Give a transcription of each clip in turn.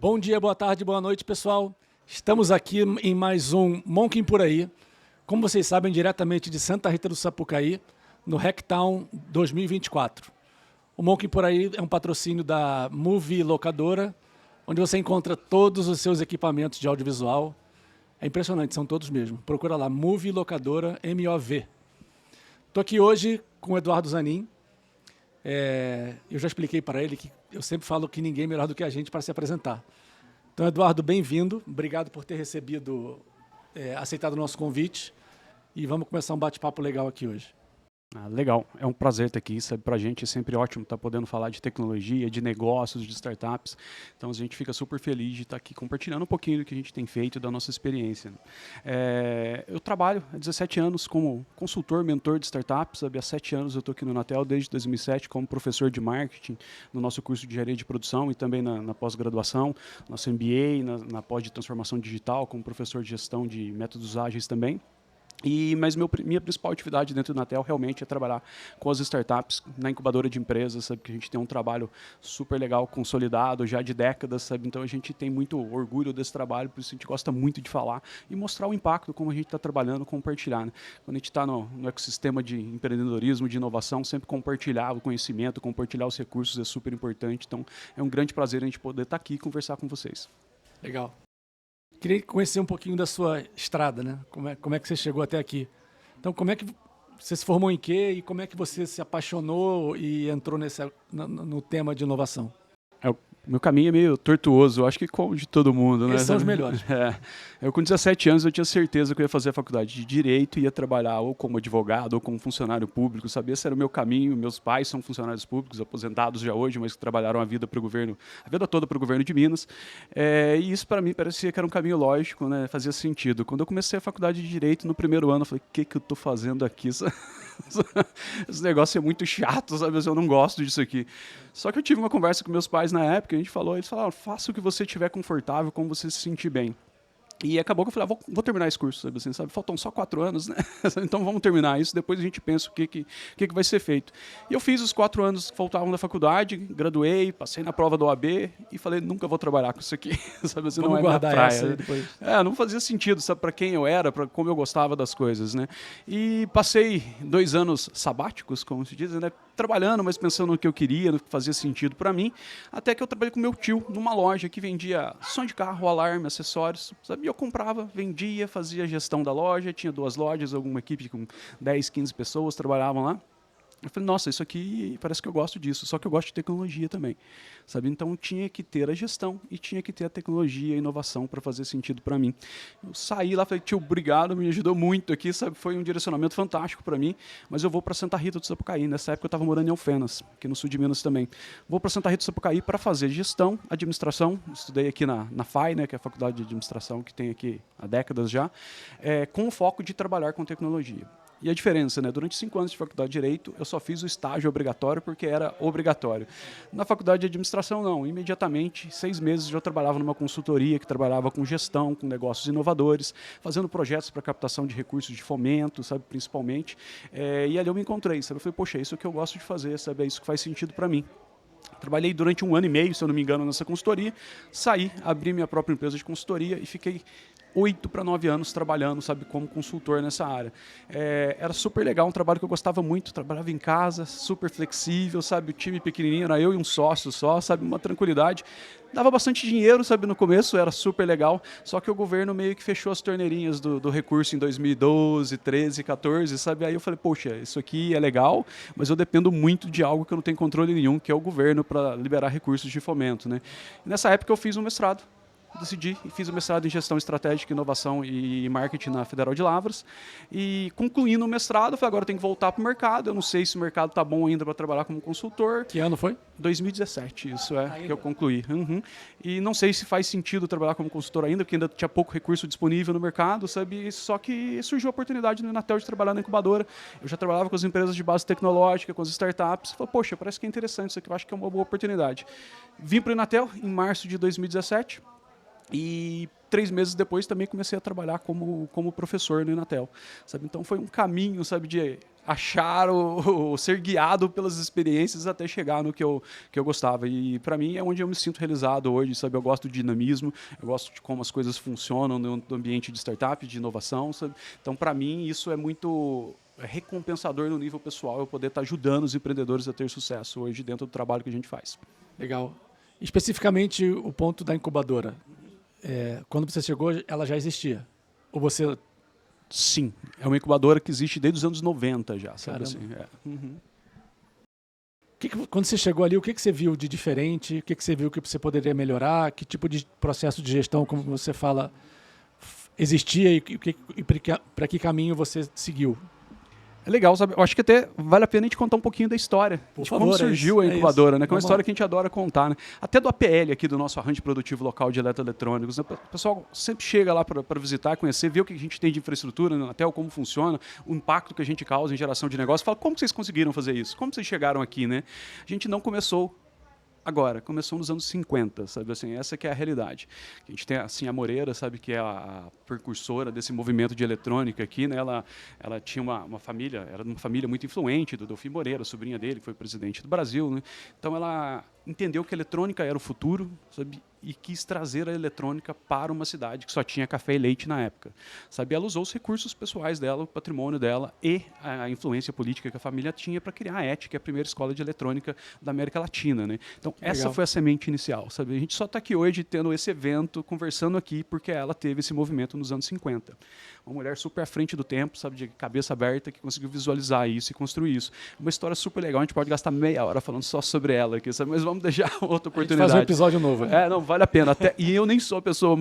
Bom dia, boa tarde, boa noite, pessoal. Estamos aqui em mais um Monking por aí. Como vocês sabem, diretamente de Santa Rita do Sapucaí, no Hacktown 2024. O Monking por aí é um patrocínio da Movie Locadora, onde você encontra todos os seus equipamentos de audiovisual. É impressionante, são todos mesmo. Procura lá, Movie Locadora, MOV. Estou aqui hoje com o Eduardo Zanin. Eu já expliquei para ele que eu sempre falo que ninguém é melhor do que a gente para se apresentar. Então, Eduardo, bem-vindo. Obrigado por ter aceitado o nosso convite. E vamos começar um bate-papo legal aqui hoje. Legal, é um prazer estar aqui, sabe? Pra gente é sempre ótimo estar podendo falar de tecnologia, de negócios, de startups. Então a gente fica super feliz de estar aqui compartilhando um pouquinho do que a gente tem feito, da nossa experiência. Eu trabalho há 17 anos como consultor, mentor de startups, sabe? Há 7 anos eu estou aqui no Inatel, desde 2007, como professor de marketing no nosso curso de engenharia de produção e também na pós-graduação, nosso MBA, na pós de transformação digital, como professor de gestão de métodos ágeis também. Mas minha principal atividade dentro do Inatel realmente é trabalhar com as startups na incubadora de empresas, sabe? Que a gente tem um trabalho super legal, consolidado, já de décadas, sabe? Então a gente tem muito orgulho desse trabalho, por isso a gente gosta muito de falar e mostrar o impacto, como a gente está trabalhando, compartilhar, né? Quando a gente está no ecossistema de empreendedorismo, de inovação, sempre compartilhar o conhecimento, compartilhar os recursos é super importante. Então é um grande prazer a gente poder estar aqui e conversar com vocês. Legal. Queria conhecer um pouquinho da sua estrada, né? Como é que você chegou até aqui? Então, como é que você se formou em quê e como é que você se apaixonou e entrou no tema de inovação? Meu caminho é meio tortuoso, eu acho que como de todo mundo, né? Esses são os melhores. Eu com 17 anos eu tinha certeza que eu ia fazer a faculdade de Direito e ia trabalhar ou como advogado ou como funcionário público, sabia? Esse era o meu caminho. Meus pais são funcionários públicos, aposentados já hoje, mas que trabalharam a vida toda para o governo de Minas. E isso para mim parecia que era um caminho lógico, né? Fazia sentido. Quando eu comecei a faculdade de Direito, no primeiro ano, eu falei, o que eu estou fazendo aqui? Esse negócio é muito chato, sabe? Eu não gosto disso aqui. Só que eu tive uma conversa com meus pais na época, eles falaram, faça o que você estiver confortável, como você se sentir bem. E acabou que eu falei, vou terminar esse curso, sabe? Assim, faltam só 4 anos, né? Então vamos terminar isso, depois a gente pensa o que vai ser feito. E eu fiz os 4 anos que faltavam da faculdade, graduei, passei na prova da OAB e falei, nunca vou trabalhar com isso aqui, sabe? Assim, não é minha praia. Essa depois. Não fazia sentido, sabe? Para quem eu era, para como eu gostava das coisas, né? E passei 2 anos sabáticos, como se diz, né? Trabalhando, mas pensando no que eu queria, no que fazia sentido para mim, até que eu trabalhei com meu tio numa loja que vendia som de carro, alarme, acessórios, sabe? E eu comprava, vendia, fazia gestão da loja, tinha 2 lojas, alguma equipe com 10, 15 pessoas trabalhavam lá. Eu falei, nossa, isso aqui parece que eu gosto disso, só que eu gosto de tecnologia também, sabe? Então tinha que ter a gestão e tinha que ter a tecnologia e a inovação para fazer sentido para mim. Eu saí lá, falei, tio, obrigado, me ajudou muito aqui, sabe? Foi um direcionamento fantástico para mim, mas eu vou para Santa Rita do Sapucaí. Nessa época eu estava morando em Alfenas, aqui no sul de Minas também. Vou para Santa Rita do Sapucaí para fazer gestão, administração. Estudei aqui na FAI, né, que é a faculdade de administração que tem aqui há décadas já, com o foco de trabalhar com tecnologia. E a diferença, né? Durante 5 anos de faculdade de Direito, eu só fiz o estágio obrigatório porque era obrigatório. Na faculdade de Administração, não. Imediatamente, 6 meses, eu trabalhava numa consultoria que trabalhava com gestão, com negócios inovadores, fazendo projetos para captação de recursos de fomento, sabe, principalmente. E ali eu me encontrei, sabe? Eu falei, poxa, é isso que eu gosto de fazer, sabe? É isso que faz sentido para mim. Trabalhei durante 1 ano e meio, se eu não me engano, nessa consultoria. Saí, abri minha própria empresa de consultoria e fiquei 8 para 9 anos trabalhando, sabe, como consultor nessa área. Era super legal, um trabalho que eu gostava muito, trabalhava em casa, super flexível, sabe, o time pequenininho, era eu e um sócio só, sabe, uma tranquilidade. Dava bastante dinheiro, sabe, no começo, era super legal, só que o governo meio que fechou as torneirinhas do recurso em 2012, 13, 14, sabe, aí eu falei, poxa, isso aqui é legal, mas eu dependo muito de algo que eu não tenho controle nenhum, que é o governo para liberar recursos de fomento, né. E nessa época eu fiz um mestrado. Decidi e fiz o mestrado em Gestão Estratégica, Inovação e Marketing na Federal de Lavras. E concluindo o mestrado, eu falei, agora eu tenho que voltar para o mercado. Eu não sei se o mercado está bom ainda para trabalhar como consultor. Que ano foi? 2017, isso que eu concluí. E não sei se faz sentido trabalhar como consultor ainda, porque ainda tinha pouco recurso disponível no mercado, sabe? Só que surgiu a oportunidade no Inatel de trabalhar na incubadora. Eu já trabalhava com as empresas de base tecnológica, com as startups. Falei, poxa, parece que é interessante isso aqui, eu acho que é uma boa oportunidade. Vim para o Inatel em março de 2017. E 3 meses depois também comecei a trabalhar como professor no Inatel, sabe? Então foi um caminho, sabe, de achar ser guiado pelas experiências até chegar no que eu gostava. E para mim é onde eu me sinto realizado hoje, sabe? Eu gosto do dinamismo, eu gosto de como as coisas funcionam no ambiente de startup, de inovação, sabe? Então, para mim, isso é muito recompensador no nível pessoal, eu poder estar ajudando os empreendedores a ter sucesso hoje dentro do trabalho que a gente faz. Legal. Especificamente o ponto da incubadora. Quando você chegou, ela já existia? Ou você... Sim, é uma incubadora que existe desde os anos 90 já, sabe? Assim, Quando você chegou ali, o que você viu de diferente? O que você viu que você poderia melhorar? Que tipo de processo de gestão, como você fala, existia e para que caminho você seguiu? É legal, sabe? Eu acho que até vale a pena a gente contar um pouquinho da história. De como surgiu a incubadora, né? Que é uma história que a gente adora contar, né? Até do APL aqui, do nosso arranjo produtivo local de eletroeletrônicos. Né? O pessoal sempre chega lá para visitar, conhecer, ver o que a gente tem de infraestrutura, né? Até como funciona, o impacto que a gente causa em geração de negócio. Fala, como vocês conseguiram fazer isso? Como vocês chegaram aqui, né? A gente não começou agora, começou nos anos 50, sabe assim, essa que é a realidade. A gente tem assim a Moreira, sabe, que é a precursora desse movimento de eletrônica aqui, né? Ela tinha uma família, era uma família muito influente do Delfim Moreira, sobrinha dele, que foi presidente do Brasil, né? Então ela entendeu que a eletrônica era o futuro, sabe? E quis trazer a eletrônica para uma cidade que só tinha café e leite na época. Sabe? Ela usou os recursos pessoais dela, o patrimônio dela e a influência política que a família tinha para criar a ET, que é a primeira escola de eletrônica da América Latina. Né? Então, essa foi a semente inicial. Sabe? A gente só está aqui hoje tendo esse evento, conversando aqui, porque ela teve esse movimento nos anos 50. Uma mulher super à frente do tempo, sabe, de cabeça aberta, que conseguiu visualizar isso e construir isso. Uma história super legal, a gente pode gastar meia hora falando só sobre ela aqui, sabe? Mas vamos deixar outra oportunidade. Fazer um episódio novo. Não, vale a pena. E eu nem sou a pessoa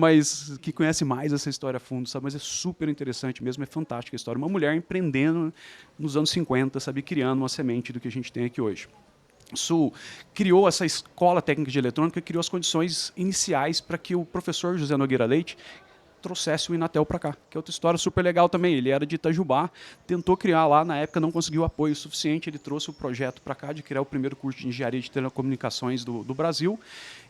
que conhece mais essa história a fundo, sabe? Mas é super interessante mesmo, é fantástica a história. Uma mulher empreendendo nos anos 50, sabe? Criando uma semente do que a gente tem aqui hoje. Isso criou essa escola técnica de eletrônica, criou as condições iniciais para que o professor José Nogueira Leite trouxesse o Inatel para cá, que é outra história super legal também. Ele era de Itajubá, tentou criar lá, na época não conseguiu apoio suficiente, ele trouxe o projeto para cá de criar o primeiro curso de engenharia de telecomunicações do Brasil.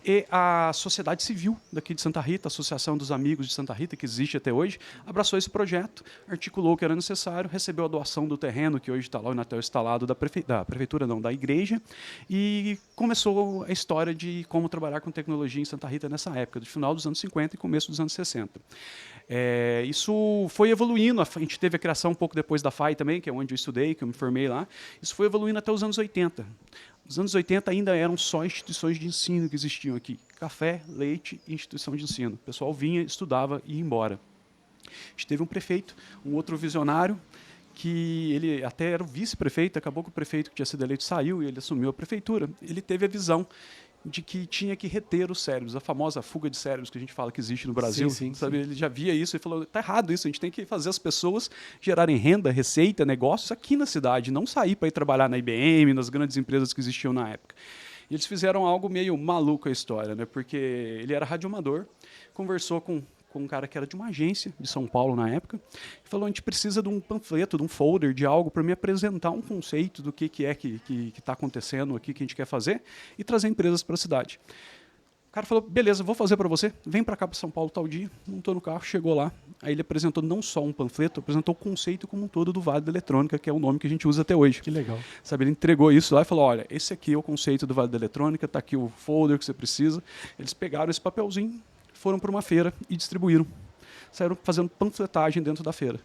E a sociedade civil daqui de Santa Rita, a Associação dos Amigos de Santa Rita, que existe até hoje, abraçou esse projeto, articulou o que era necessário, recebeu a doação do terreno, que hoje está lá o Inatel instalado da prefeitura, não, da igreja, e começou a história de como trabalhar com tecnologia em Santa Rita nessa época, do final dos anos 50 e começo dos anos 60. Isso foi evoluindo, a gente teve a criação um pouco depois da FAI também, que é onde eu estudei, que eu me formei lá. Isso foi evoluindo até os anos 80. Os anos 80 ainda eram só instituições de ensino que existiam aqui. Café, leite e instituição de ensino. O pessoal vinha, estudava e ia embora. A gente teve um prefeito, um outro visionário, que ele até era o vice-prefeito, acabou que o prefeito que tinha sido eleito saiu e ele assumiu a prefeitura. Ele teve a visão de que tinha que reter os cérebros, a famosa fuga de cérebros que a gente fala que existe no Brasil. Sim, sabe? Ele já via isso e falou, está errado isso, a gente tem que fazer as pessoas gerarem renda, receita, negócios aqui na cidade, não sair para ir trabalhar na IBM, nas grandes empresas que existiam na época. E eles fizeram algo meio maluco a história, né? Porque ele era radioamador, conversou com um cara que era de uma agência de São Paulo na época, e falou, a gente precisa de um panfleto, de um folder, de algo para me apresentar um conceito do que está acontecendo aqui, que a gente quer fazer, e trazer empresas para a cidade. O cara falou, beleza, vou fazer para você, vem para cá para São Paulo tal dia, montou no carro, chegou lá, aí ele apresentou não só um panfleto, apresentou o conceito como um todo do Vale da Eletrônica, que é o nome que a gente usa até hoje. Que legal. Sabe, ele entregou isso lá e falou, olha, esse aqui é o conceito do Vale da Eletrônica, está aqui o folder que você precisa. Eles pegaram esse papelzinho, foram para uma feira e distribuíram. Saíram fazendo panfletagem dentro da feira.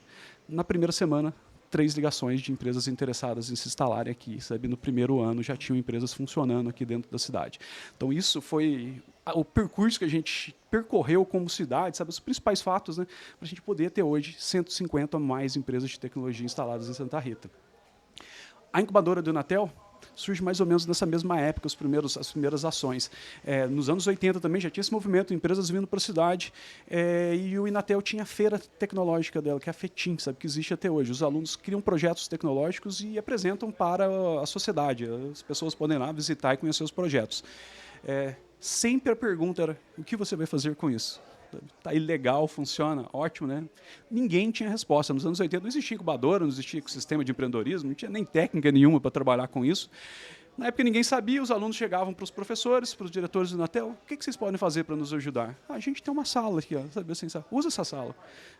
Na primeira semana, 3 ligações de empresas interessadas em se instalarem aqui. Sabe? No primeiro ano já tinham empresas funcionando aqui dentro da cidade. Então isso foi o percurso que a gente percorreu como cidade, sabe? Os principais fatos, né? Para a gente poder ter hoje 150 ou mais empresas de tecnologia instaladas em Santa Rita. A incubadora do Inatel surge mais ou menos nessa mesma época, as primeiras ações. Nos anos 80 também já tinha esse movimento, empresas vindo para a cidade, e o Inatel tinha a feira tecnológica dela, que é a FETIM, sabe, que existe até hoje. Os alunos criam projetos tecnológicos e apresentam para a sociedade. As pessoas podem ir lá visitar e conhecer os projetos. Sempre a pergunta era, o que você vai fazer com isso? Tá ilegal, funciona, ótimo, né? Ninguém tinha resposta. Nos anos 80 não existia incubadora, não existia sistema de empreendedorismo, não tinha nem técnica nenhuma para trabalhar com isso. Na época ninguém sabia, os alunos chegavam para os professores, para os diretores do Inatel, o que vocês podem fazer para nos ajudar? A gente tem uma sala aqui, ó, sabe assim, usa essa sala.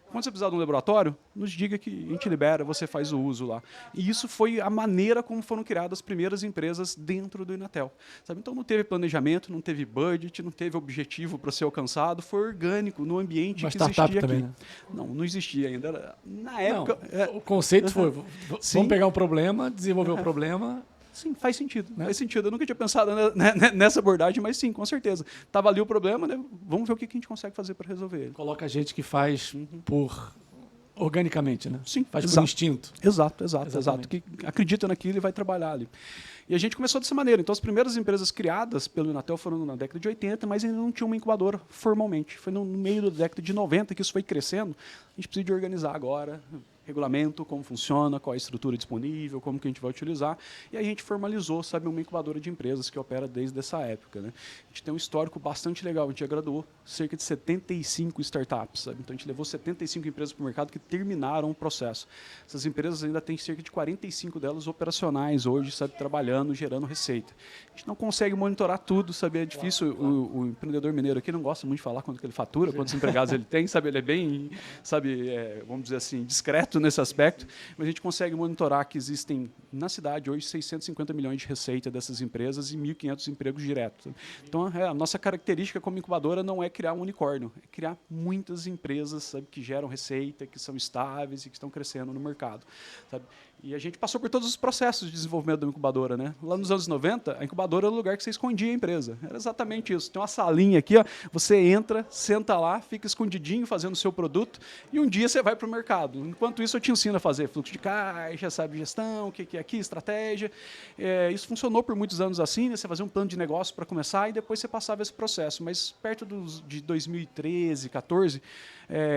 Quando você precisar de um laboratório, nos diga que a gente libera, você faz o uso lá. E isso foi a maneira como foram criadas as primeiras empresas dentro do Inatel. Sabe? Então não teve planejamento, não teve budget, não teve objetivo para ser alcançado, foi orgânico no ambiente que existia aqui. Também, né? Não existia ainda. Na época... O conceito foi, vamos pegar um problema, desenvolver o problema... Sim, faz sentido. Né? Faz sentido. Eu nunca tinha pensado nessa abordagem, mas sim, com certeza. Estava ali o problema, né? Vamos ver o que a gente consegue fazer para resolver ele. Coloca a gente que faz por organicamente, né? Sim, faz por instinto. Exato. Que acredita naquilo e vai trabalhar ali. E a gente começou dessa maneira. Então, as primeiras empresas criadas pelo Inatel foram na década de 80, mas ainda não tinha uma incubadora formalmente. Foi no meio da década de 90 que isso foi crescendo. A gente precisa de organizar agora, regulamento, como funciona, qual a estrutura disponível, como que a gente vai utilizar. E aí a gente formalizou, sabe, uma incubadora de empresas que opera desde essa época. Né? A gente tem um histórico bastante legal. A gente já graduou cerca de 75 startups. Sabe? Então, a gente levou 75 empresas para o mercado que terminaram o processo. Essas empresas ainda têm cerca de 45 delas operacionais hoje, sabe, trabalhando, gerando receita. A gente não consegue monitorar tudo, sabe? É difícil. O empreendedor mineiro aqui não gosta muito de falar quanto que ele fatura, quantos empregados ele tem, sabe? Ele é bem, sabe, vamos dizer assim, discreto nesse aspecto, mas a gente consegue monitorar que existem na cidade hoje 650 milhões de receita dessas empresas e 1.500 empregos diretos. Então, a nossa característica como incubadora não é criar um unicórnio, é criar muitas empresas, sabe, que geram receita, que são estáveis e que estão crescendo no mercado, sabe? E a gente passou por todos os processos de desenvolvimento da incubadora, né? Lá nos anos 90, a incubadora era o lugar que você escondia a empresa. Era exatamente isso. Tem uma salinha aqui, ó, você entra, senta lá, fica escondidinho fazendo o seu produto e um dia você vai para o mercado. Enquanto isso, eu te ensino a fazer fluxo de caixa, sabe, gestão, o que é aqui, estratégia. Isso funcionou por muitos anos assim, né? Você fazia um plano de negócio para começar e depois você passava esse processo. Mas perto de 2013, 2014,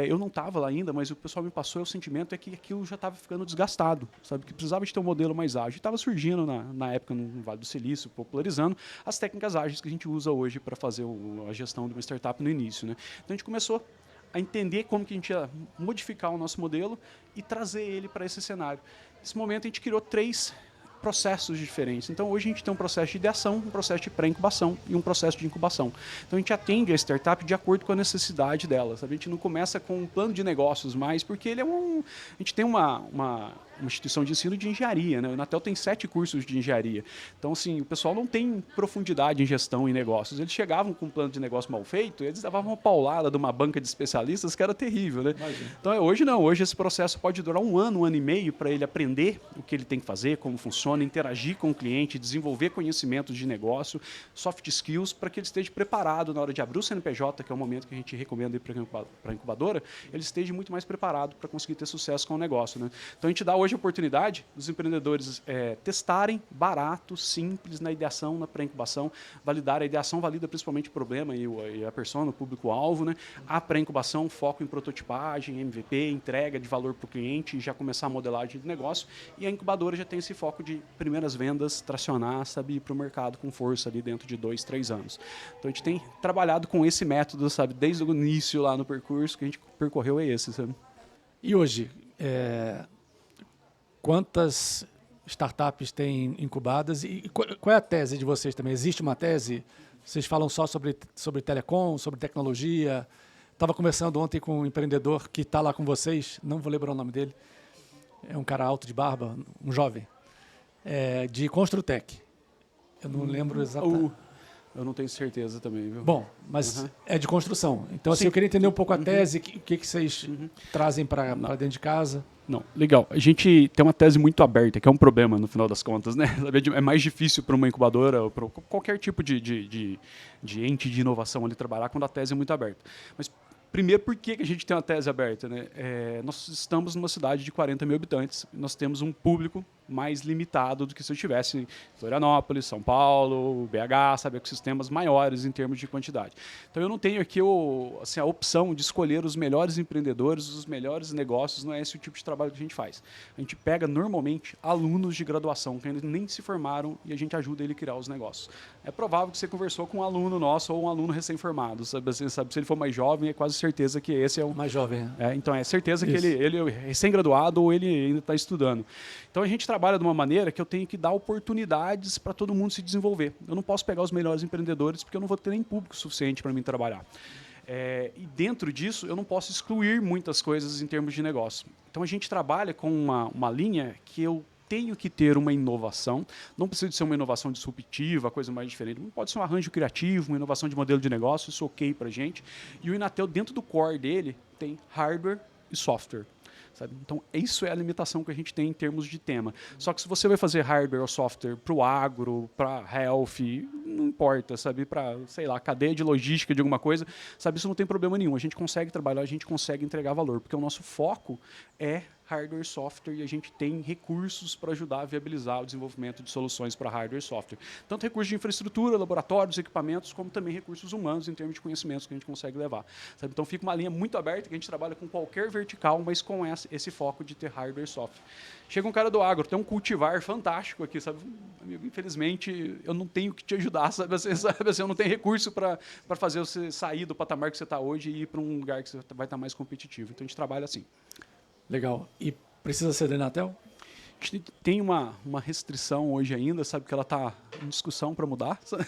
eu não estava lá ainda, mas o pessoal me passou, o sentimento é que aquilo já estava ficando desgastado, sabe, que precisava de ter um modelo mais ágil. Estava surgindo na época no Vale do Silício, popularizando as técnicas ágeis que a gente usa hoje para fazer a gestão de uma startup no início. Né? Então a gente começou a entender como que a gente ia modificar o nosso modelo e trazer ele para esse cenário. Nesse momento a gente criou 3 processos diferentes. Então, hoje a gente tem um processo de ideação, um processo de pré-incubação e um processo de incubação. Então, a gente atende a startup de acordo com a necessidade dela. Sabe? A gente não começa com um plano de negócios mais, porque ele é a gente tem uma instituição de ensino de engenharia. Né? O Inatel tem 7 cursos de engenharia. Então, assim, o pessoal não tem profundidade em gestão e negócios. Eles chegavam com um plano de negócio mal feito, eles levavam uma paulada de uma banca de especialistas que era terrível. Né? Então, hoje não. Hoje esse processo pode durar um ano e meio para ele aprender o que ele tem que fazer, como funciona, interagir com o cliente, desenvolver conhecimentos de negócio, soft skills, para que ele esteja preparado na hora de abrir o CNPJ, que é o momento que a gente recomenda para a incubadora, ele esteja muito mais preparado para conseguir ter sucesso com o negócio. Né? Então, a gente dá hoje a oportunidade dos empreendedores testarem barato, simples, na ideação, na pré-incubação, validar. A ideação valida principalmente o problema e a persona, o público-alvo. Né? A pré-incubação, foco em prototipagem, MVP, entrega de valor para o cliente, já começar a modelagem de negócio. E a incubadora já tem esse foco de primeiras vendas, tracionar, sabe, ir para o mercado com força ali dentro de 2, 3 anos. Então, a gente tem trabalhado com esse método, sabe, desde o início lá no percurso que a gente percorreu é esse, sabe? E hoje, quantas startups têm incubadas e qual é a tese de vocês também? Existe uma tese? Vocês falam só sobre telecom, sobre tecnologia? Estava conversando ontem com um empreendedor que está lá com vocês, não vou lembrar o nome dele, é um cara alto de barba, um jovem, de Construtec. Eu não lembro exatamente. Eu não tenho certeza também, viu? Bom, mas é de construção. Então, assim, eu queria entender um pouco a tese, o que vocês trazem para dentro de casa. Não, legal. A gente tem uma tese muito aberta, que é um problema, no final das contas, né? É mais difícil para uma incubadora ou para qualquer tipo de ente de inovação ali trabalhar quando a tese é muito aberta. Mas, primeiro, por que a gente tem uma tese aberta? Né? Nós estamos numa cidade de 40 mil habitantes, nós temos um público mais limitado do que se eu estivesse em Florianópolis, São Paulo, BH, sabe, ecossistemas maiores em termos de quantidade. Então, eu não tenho aqui a opção de escolher os melhores empreendedores, os melhores negócios, não é esse o tipo de trabalho que a gente faz. A gente pega, normalmente, alunos de graduação que ainda nem se formaram e a gente ajuda ele a criar os negócios. É provável que você conversou com um aluno nosso ou um aluno recém-formado, sabe, se ele for mais jovem, é quase certeza que esse é o... Mais jovem. Então, é certeza que ele é recém-graduado ou ele ainda está estudando. Então, a gente trabalha de uma maneira que eu tenho que dar oportunidades para todo mundo se desenvolver. Eu não posso pegar os melhores empreendedores porque eu não vou ter nem público suficiente para mim trabalhar. E dentro disso, eu não posso excluir muitas coisas em termos de negócio. Então, a gente trabalha com uma linha que eu tenho que ter uma inovação, não precisa de ser uma inovação disruptiva, coisa mais diferente, pode ser um arranjo criativo, uma inovação de modelo de negócio, isso é ok para a gente. E o Inatel, dentro do core dele, tem hardware e software. Sabe? Então, isso é a limitação que a gente tem em termos de tema. Só que se você vai fazer hardware ou software para o agro, para health, não importa, sabe? Para, sei lá, cadeia de logística de alguma coisa, sabe? Isso não tem problema nenhum. A gente consegue trabalhar, a gente consegue entregar valor, porque o nosso foco é hardware e software e a gente tem recursos para ajudar a viabilizar o desenvolvimento de soluções para hardware e software. Tanto recursos de infraestrutura, laboratórios, equipamentos, como também recursos humanos em termos de conhecimentos que a gente consegue levar. Sabe? Então fica uma linha muito aberta que a gente trabalha com qualquer vertical, mas com esse foco de ter hardware e software. Chega um cara do agro, tem um cultivar fantástico aqui, sabe? Amigo, infelizmente, eu não tenho que te ajudar, sabe? Assim, eu não tenho recurso para fazer você sair do patamar que você está hoje e ir para um lugar que você vai estar mais competitivo. Então a gente trabalha assim. Legal. E precisa ser da Inatel? A gente tem uma restrição hoje ainda, sabe, que ela está em discussão para mudar, sabe?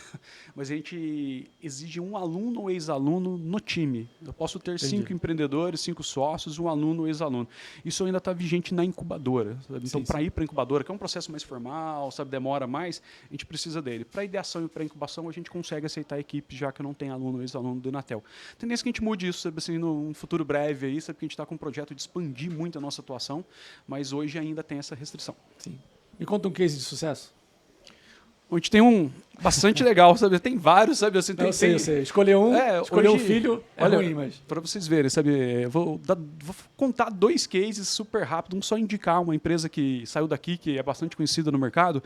Mas a gente exige um aluno ou ex-aluno no time. Eu posso ter 5 empreendedores, 5 sócios, um aluno ou ex-aluno. Isso ainda está vigente na incubadora. Sabe? Então, para ir para a incubadora, que é um processo mais formal, sabe, demora mais, a gente precisa dele. Para ideação e para incubação, a gente consegue aceitar a equipe, já que não tem aluno ou ex-aluno do Inatel. Tendência que a gente mude isso, sabe, assim, num futuro breve, aí, sabe, que a gente está com um projeto de expandir muito a nossa atuação, mas hoje ainda tem essa restrição. Sim. Me conta um case de sucesso. A gente tem um bastante legal, sabe? Tem vários, sabe? Assim, eu sei. Escolher hoje, um filho olha, ruim, mas... Para vocês verem, sabe? Eu vou contar 2 cases super rápido. Um só indicar uma empresa que saiu daqui, que é bastante conhecida no mercado,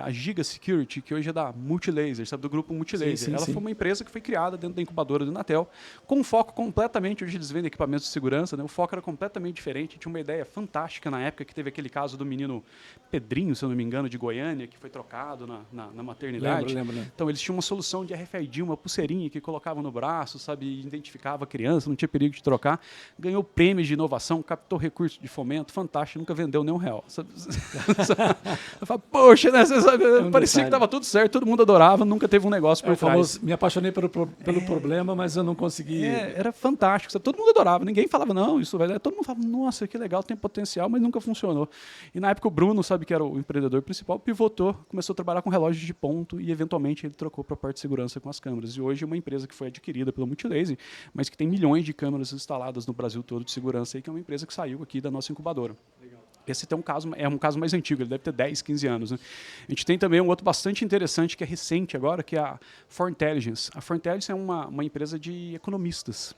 a Giga Security, que hoje é da Multilaser, sabe? Do grupo Multilaser. Ela foi uma empresa que foi criada dentro da incubadora do Inatel, com um foco completamente, hoje eles vendem equipamentos de segurança, né? O foco era completamente diferente. Tinha uma ideia fantástica na época, que teve aquele caso do menino Pedrinho, se eu não me engano, de Goiânia, que foi trocado na maternidade. Lembro. Então, eles tinham uma solução de RFID, uma pulseirinha que colocavam no braço, sabe, identificava a criança, não tinha perigo de trocar. Ganhou prêmios de inovação, captou recursos de fomento, fantástico, nunca vendeu nenhum real. Sabe? Eu falo, poxa, né? Você sabe, parecia que estava tudo certo, todo mundo adorava, nunca teve um negócio por trás. Me apaixonei pelo problema, mas eu não consegui... Era fantástico, sabe? Todo mundo adorava, ninguém falava, não, isso vai dar. Todo mundo falava, nossa, que legal, tem potencial, mas nunca funcionou. E na época o Bruno, sabe, que era o empreendedor principal, pivotou, começou a trabalhar com relógios de ponto e eventualmente ele trocou para a parte de segurança com as câmeras. E hoje é uma empresa que foi adquirida pela Multilaser, mas que tem milhões de câmeras instaladas no Brasil todo de segurança e que é uma empresa que saiu aqui da nossa incubadora. Legal. Esse é um caso mais antigo, ele deve ter 10, 15 anos. Né? A gente tem também um outro bastante interessante, que é recente agora, que é a For Intelligence. A For Intelligence é uma empresa de economistas.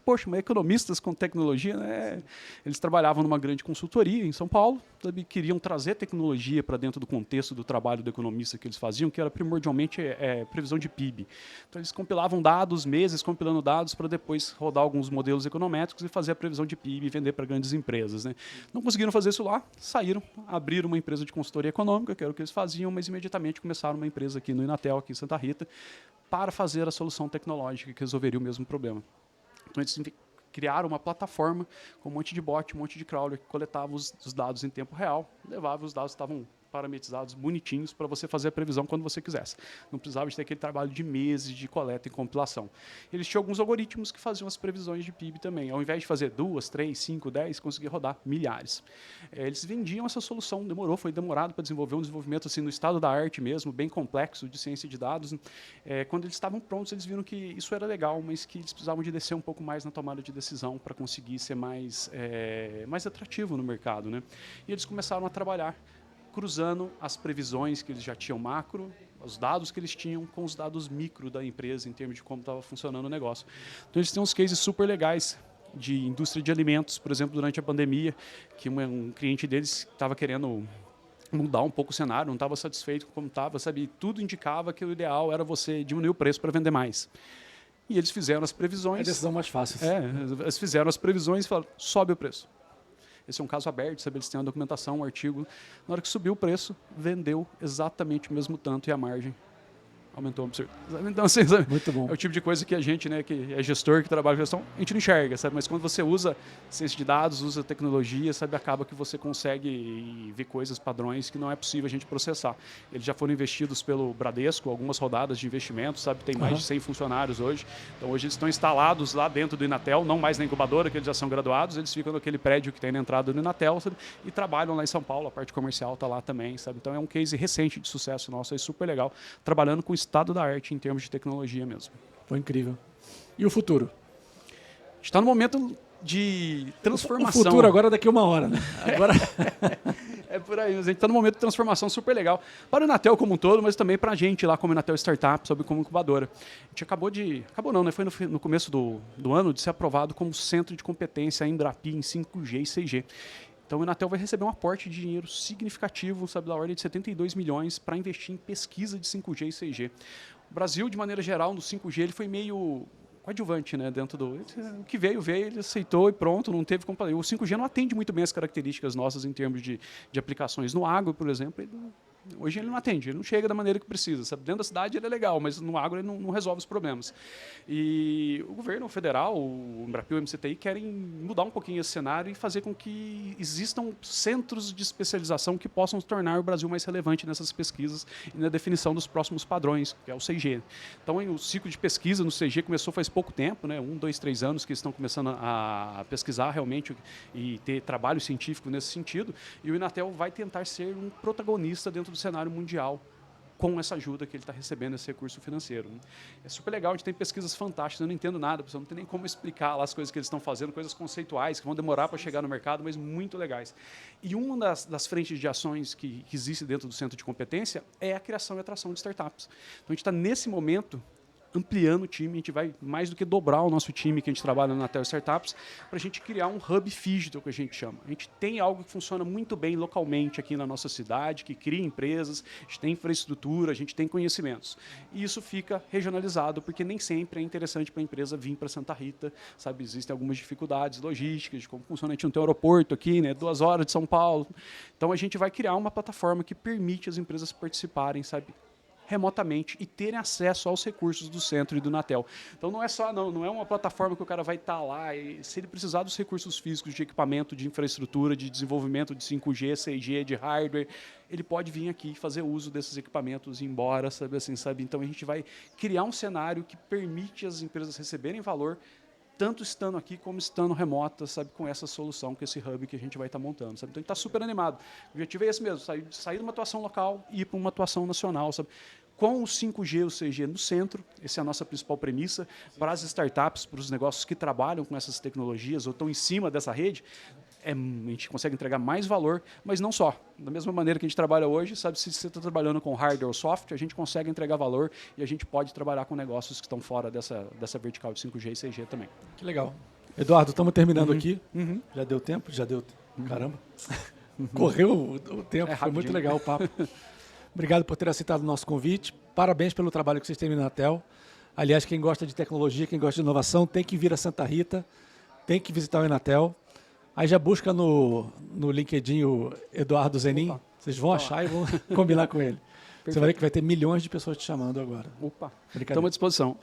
Poxa, mas economistas com tecnologia, né? Eles trabalhavam numa grande consultoria em São Paulo, sabe? Queriam trazer tecnologia para dentro do contexto do trabalho do economista que eles faziam, que era primordialmente previsão de PIB. Então, eles compilavam dados, meses compilando dados, para depois rodar alguns modelos econométricos e fazer a previsão de PIB e vender para grandes empresas. Né? Não conseguiram fazer isso lá, saíram, abriram uma empresa de consultoria econômica, que era o que eles faziam, mas imediatamente começaram uma empresa aqui no Inatel, aqui em Santa Rita, para fazer a solução tecnológica que resolveria o mesmo problema. Então, eles criaram uma plataforma com um monte de bot, um monte de crawler que coletava os dados em tempo real, levava os dados, estavam parametrizados, bonitinhos, para você fazer a previsão quando você quisesse. Não precisava de ter aquele trabalho de meses de coleta e compilação. Eles tinham alguns algoritmos que faziam as previsões de PIB também. Ao invés de fazer 2, 3, 5, 10, conseguia rodar milhares. Eles vendiam essa solução, foi demorado para desenvolver um desenvolvimento assim, no estado da arte mesmo, bem complexo, de ciência de dados. Quando eles estavam prontos, eles viram que isso era legal, mas que eles precisavam de descer um pouco mais na tomada de decisão para conseguir ser mais atrativo no mercado. Né? E eles começaram a trabalhar cruzando as previsões que eles já tinham macro, os dados que eles tinham com os dados micro da empresa em termos de como estava funcionando o negócio. Então, eles têm uns cases super legais de indústria de alimentos, por exemplo, durante a pandemia, que um cliente deles estava querendo mudar um pouco o cenário, não estava satisfeito com como estava, sabe? Tudo indicava que o ideal era você diminuir o preço para vender mais. E eles fizeram as previsões. É a decisão mais fácil. Eles fizeram as previsões e falaram, sobe o preço. Esse é um caso aberto, sabe? Eles têm uma documentação, um artigo. Na hora que subiu o preço, vendeu exatamente o mesmo tanto e a margem aumentou absurdo. Então, assim, sabe? Muito bom. É o tipo de coisa que a gente, né, que é gestor, que trabalha com gestão, a gente não enxerga, sabe? Mas quando você usa ciência de dados, usa tecnologia, sabe, acaba que você consegue ver coisas, padrões que não é possível a gente processar. Eles já foram investidos pelo Bradesco, algumas rodadas de investimento, sabe? Tem mais de 100 funcionários hoje. Então, hoje eles estão instalados lá dentro do Inatel, não mais na incubadora, que eles já são graduados, eles ficam naquele prédio que tem na entrada do Inatel, sabe? E trabalham lá em São Paulo, a parte comercial está lá também, sabe? Então, é um case recente de sucesso nosso, é super legal, trabalhando com o estado da arte em termos de tecnologia mesmo. Foi incrível. E o futuro? Está no momento de transformação. O futuro agora daqui a 1 hora, né? Agora... É por aí, mas a gente está num momento de transformação super legal para o Inatel como um todo, mas também para a gente lá como Inatel Startup, sobre como incubadora. A gente acabou não, né? Foi no começo do ano de ser aprovado como centro de competência Embrapi em 5G e 6G. Então, o Inatel vai receber um aporte de dinheiro significativo, sabe, da ordem de 72 milhões para investir em pesquisa de 5G e 6G. O Brasil, de maneira geral, no 5G, ele foi meio coadjuvante, né, dentro do... O que veio, ele aceitou e pronto, não teve como... O 5G não atende muito bem as características nossas em termos de aplicações. No agro, por exemplo, hoje ele não atende, ele não chega da maneira que precisa. Sabe? Dentro da cidade ele é legal, mas no agro ele não resolve os problemas. E o governo federal, o Embrapi e o MCTI querem mudar um pouquinho esse cenário e fazer com que existam centros de especialização que possam tornar o Brasil mais relevante nessas pesquisas e na definição dos próximos padrões, que é o 6G. Então, o ciclo de pesquisa no 6G começou faz pouco tempo, né? 1, 2, 3 anos que estão começando a pesquisar realmente e ter trabalho científico nesse sentido. E o Inatel vai tentar ser um protagonista dentro do cenário mundial com essa ajuda que ele está recebendo, esse recurso financeiro. É super legal, a gente tem pesquisas fantásticas, eu não entendo nada, não tem nem como explicar lá as coisas que eles estão fazendo, coisas conceituais que vão demorar para chegar no mercado, mas muito legais. E uma das frentes de ações que existe dentro do centro de competência é a criação e atração de startups. Então, a gente está nesse momento ampliando o time, a gente vai mais do que dobrar o nosso time que a gente trabalha na Inatel Startups para a gente criar um hub digital, que a gente chama. A gente tem algo que funciona muito bem localmente aqui na nossa cidade, que cria empresas, a gente tem infraestrutura, a gente tem conhecimentos. E isso fica regionalizado, porque nem sempre é interessante para a empresa vir para Santa Rita, sabe? Existem algumas dificuldades logísticas, de como funciona, a gente não tem aeroporto aqui, né? 2 horas de São Paulo. Então, a gente vai criar uma plataforma que permite as empresas participarem, sabe? Remotamente e terem acesso aos recursos do centro e do Inatel. Então não é uma plataforma que o cara vai estar lá e se ele precisar dos recursos físicos de equipamento, de infraestrutura, de desenvolvimento de 5G, 6G, de hardware, ele pode vir aqui e fazer uso desses equipamentos e ir embora, sabe assim, sabe? Então a gente vai criar um cenário que permite as empresas receberem valor tanto estando aqui como estando remota, sabe, com essa solução, com esse hub que a gente vai estar montando, sabe? Então a gente está super animado. O objetivo é esse mesmo, sair de uma atuação local e ir para uma atuação nacional, sabe? Com o 5G e o 6G no centro, essa é a nossa principal premissa, para as startups, para os negócios que trabalham com essas tecnologias ou estão em cima dessa rede, a gente consegue entregar mais valor, mas não só. Da mesma maneira que a gente trabalha hoje, sabe, se você está trabalhando com hardware ou software, a gente consegue entregar valor e a gente pode trabalhar com negócios que estão fora dessa vertical de 5G e 6G também. Que legal. Eduardo, estamos terminando aqui. Já deu tempo? Já deu. Caramba. Correu o tempo, foi muito legal o papo. Obrigado por ter aceitado o nosso convite. Parabéns pelo trabalho que vocês têm no Inatel. Aliás, quem gosta de tecnologia, quem gosta de inovação, tem que vir a Santa Rita, tem que visitar o Inatel. Aí já busca no LinkedIn o Eduardo Zenin. Opa. Vocês vão achar e vão combinar com ele. Perfeito. Você vai ver que vai ter milhões de pessoas te chamando agora. Opa, estamos à disposição.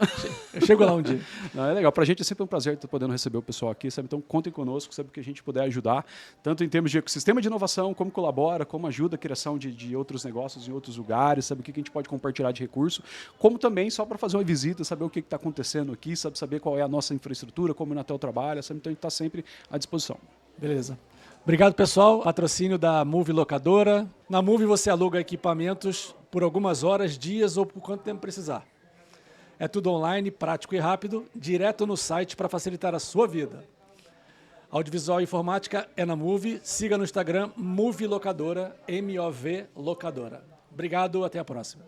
Eu chego lá um dia. Não, é legal, para a gente é sempre um prazer estar podendo receber o pessoal aqui, sabe? Então contem conosco, sabe, que a gente puder ajudar, tanto em termos de ecossistema de inovação, como colabora, como ajuda a criação de outros negócios em outros lugares, sabe, o que a gente pode compartilhar de recurso, como também só para fazer uma visita, saber o que está acontecendo aqui, sabe, saber qual é a nossa infraestrutura, como o Inatel trabalha, sabe? Então a gente está sempre à disposição. Beleza. Obrigado, pessoal. Patrocínio da Move Locadora. Na Move você aluga equipamentos por algumas horas, dias ou por quanto tempo precisar. É tudo online, prático e rápido, direto no site para facilitar a sua vida. Audiovisual e informática é na Move. Siga no Instagram, Move Locadora, MOV Locadora. Obrigado, até a próxima.